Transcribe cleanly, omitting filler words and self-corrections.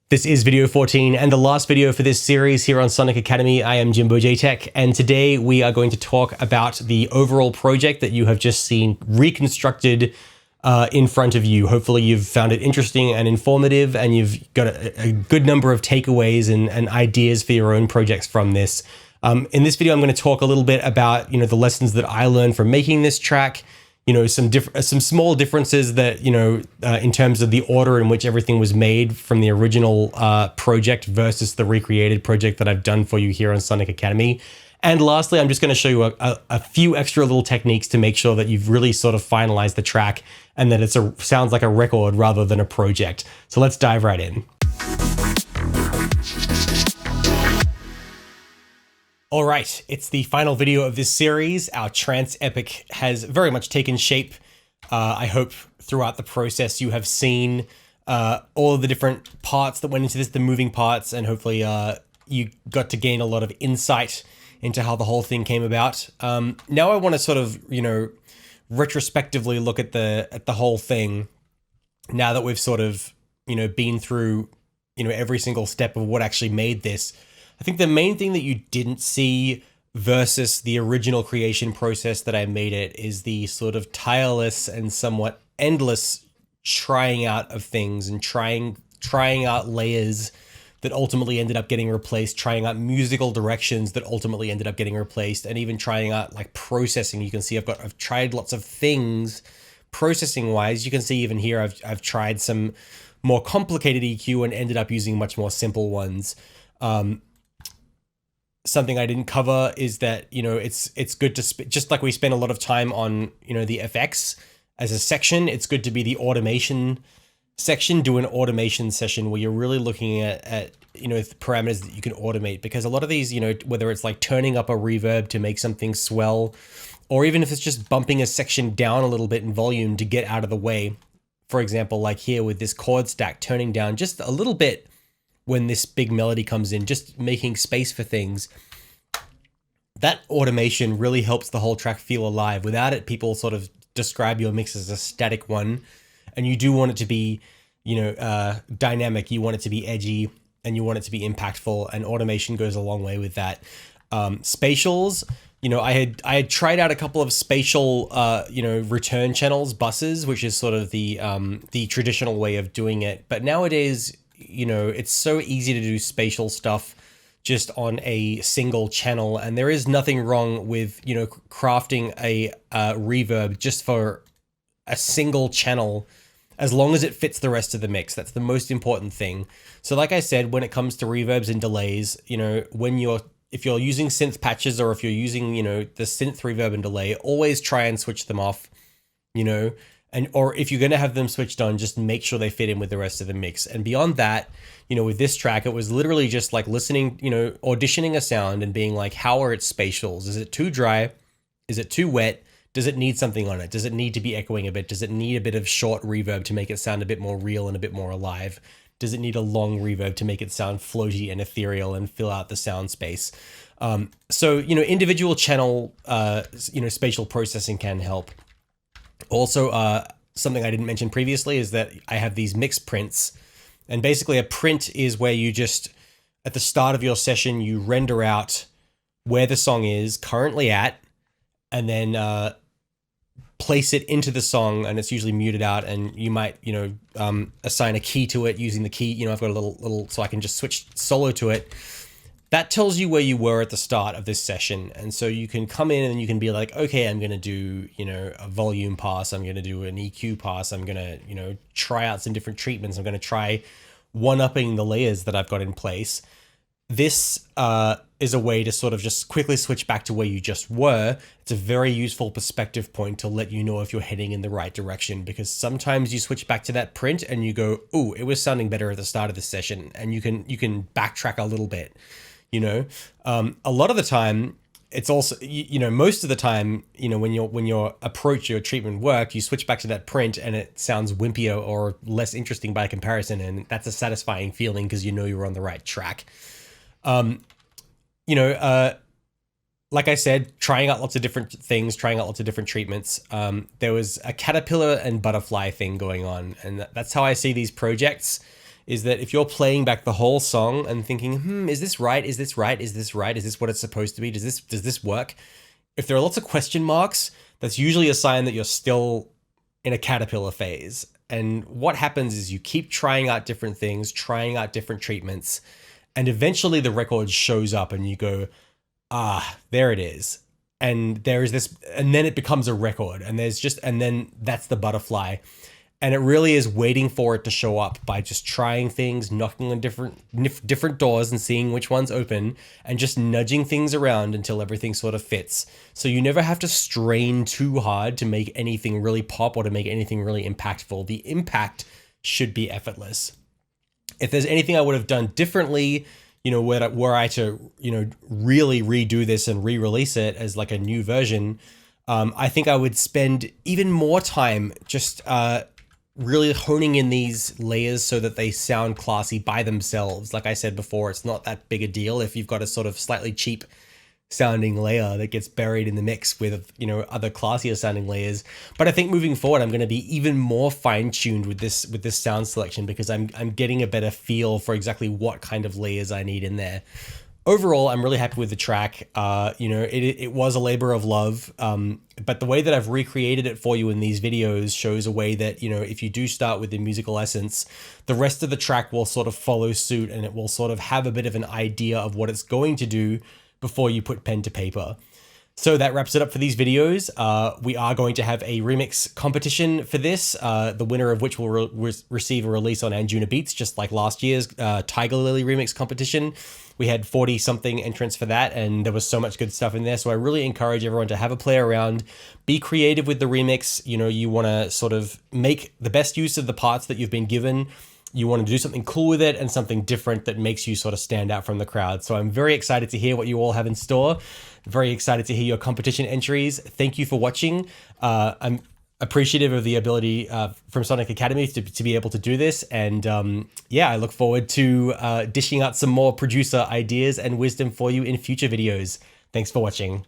This is video 14 and the last video for this series here on Sonic Academy. I am Jimbo Jaytech, and today we are going to talk about the overall project that you have just seen reconstructed in front of you. Hopefully you've found it interesting and informative, and you've got a good number of takeaways and ideas for your own projects from this. In this video, I'm going to talk a little bit about, the lessons that I learned from making this track. Some small differences that, in terms of the order in which everything was made from the original project versus the recreated project that I've done for you here on Sonic Academy. And lastly, I'm just going to show you a few extra little techniques to make sure that you've really sort of finalized the track and that sounds like a record rather than a project. So let's dive right in. All right, it's the final video of this series. Our trance epic has very much taken shape. I hope throughout the process you have seen all of the different parts that went into this, the moving parts, and hopefully you got to gain a lot of insight into how the whole thing came about. Now I want to sort of, retrospectively look at the whole thing now that we've sort of, been through, every single step of what actually made this. I think the main thing that you didn't see versus the original creation process that I made it is the sort of tireless and somewhat endless trying out of things and trying out layers that ultimately ended up getting replaced, trying out musical directions that ultimately ended up getting replaced, and even trying out like processing. You can see I've tried lots of things processing wise. You can see even here I've tried some more complicated EQ and ended up using much more simple ones. Something I didn't cover is that, it's good to, just like we spend a lot of time on, the FX as a section, it's good to be the automation section, do an automation session where you're really looking at parameters that you can automate, because a lot of these, whether it's like turning up a reverb to make something swell, or even if it's just bumping a section down a little bit in volume to get out of the way. For example, like here with this chord stack, turning down just a little bit when this big melody comes in, just making space for things. That automation really helps the whole track feel alive. Without it, people sort of describe your mix as a static one, and you do want it to be, dynamic. You want it to be edgy, and you want it to be impactful, and automation goes a long way with that. Spatials, I had tried out a couple of spatial, return channels, buses, which is sort of the traditional way of doing it. But nowadays, it's so easy to do spatial stuff just on a single channel, and there is nothing wrong with, crafting a reverb just for a single channel, as long as it fits the rest of the mix. That's the most important thing. So like I said, when it comes to reverbs and delays, if you're using synth patches, or if you're using, the synth reverb and delay, always try and switch them off, or if you're going to have them switched on, just make sure they fit in with the rest of the mix. And beyond that, with this track, it was literally just like listening, auditioning a sound and being like, how are its spatials? Is it too dry? Is it too wet? Does it need something on it? Does it need to be echoing a bit? Does it need a bit of short reverb to make it sound a bit more real and a bit more alive? Does it need a long reverb to make it sound floaty and ethereal and fill out the sound space? So, individual channel, spatial processing can help. Also, something I didn't mention previously is that I have these mix prints, and basically a print is where you just, at the start of your session, you render out where the song is currently at, and then place it into the song, and it's usually muted out, and you might, assign a key to it using the key. I've got a little, so I can just switch solo to it. That tells you where you were at the start of this session. And so you can come in and you can be like, okay, I'm going to do, a volume pass. I'm going to do an EQ pass. I'm going to, try out some different treatments. I'm going to try one-upping the layers that I've got in place. This is a way to sort of just quickly switch back to where you just were. It's a very useful perspective point to let you know if you're heading in the right direction, because sometimes you switch back to that print and you go, ooh, it was sounding better at the start of the session, and you can backtrack a little bit. A lot of the time, it's also, most of the time, when your approach your treatment work, you switch back to that print and it sounds wimpier or less interesting by comparison, and that's a satisfying feeling because you're on the right track. Like I said, trying out lots of different things, trying out lots of different treatments. There was a caterpillar and butterfly thing going on, and that's how I see these projects. is that if you're playing back the whole song and thinking, is this right? Is this right? Is this right? Is this what it's supposed to be? Does this work? If there are lots of question marks, that's usually a sign that you're still in a caterpillar phase. And what happens is you keep trying out different things, trying out different treatments, and eventually the record shows up and you go, there it is. And there is this, and then it becomes a record, and then that's the butterfly. And it really is waiting for it to show up by just trying things, knocking on different doors and seeing which ones open, and just nudging things around until everything sort of fits. So you never have to strain too hard to make anything really pop or to make anything really impactful. The impact should be effortless. If there's anything I would have done differently, were I to, really redo this and re-release it as like a new version, I think I would spend even more time just really honing in these layers so that they sound classy by themselves. Like I said before, it's not that big a deal if you've got a sort of slightly cheap sounding layer that gets buried in the mix with, other classier sounding layers. But I think moving forward, I'm going to be even more fine-tuned with this sound selection, because I'm getting a better feel for exactly what kind of layers I need in there. Overall, I'm really happy with the track. It was a labor of love, but the way that I've recreated it for you in these videos shows a way that, if you do start with the musical essence, the rest of the track will sort of follow suit, and it will sort of have a bit of an idea of what it's going to do before you put pen to paper. So that wraps it up for these videos. We are going to have a remix competition for this, the winner of which will receive a release on Anjuna Beats, just like last year's Tiger Lily remix competition. We had 40-something entrants for that, and there was so much good stuff in there. So I really encourage everyone to have a play around, be creative with the remix. You want to sort of make the best use of the parts that you've been given. You want to do something cool with it and something different that makes you sort of stand out from the crowd. So I'm very excited to hear what you all have in store. Very excited to hear your competition entries. Thank you for watching. I'm appreciative of the ability from Sonic Academy to be able to do this. And I look forward to dishing out some more producer ideas and wisdom for you in future videos. Thanks for watching.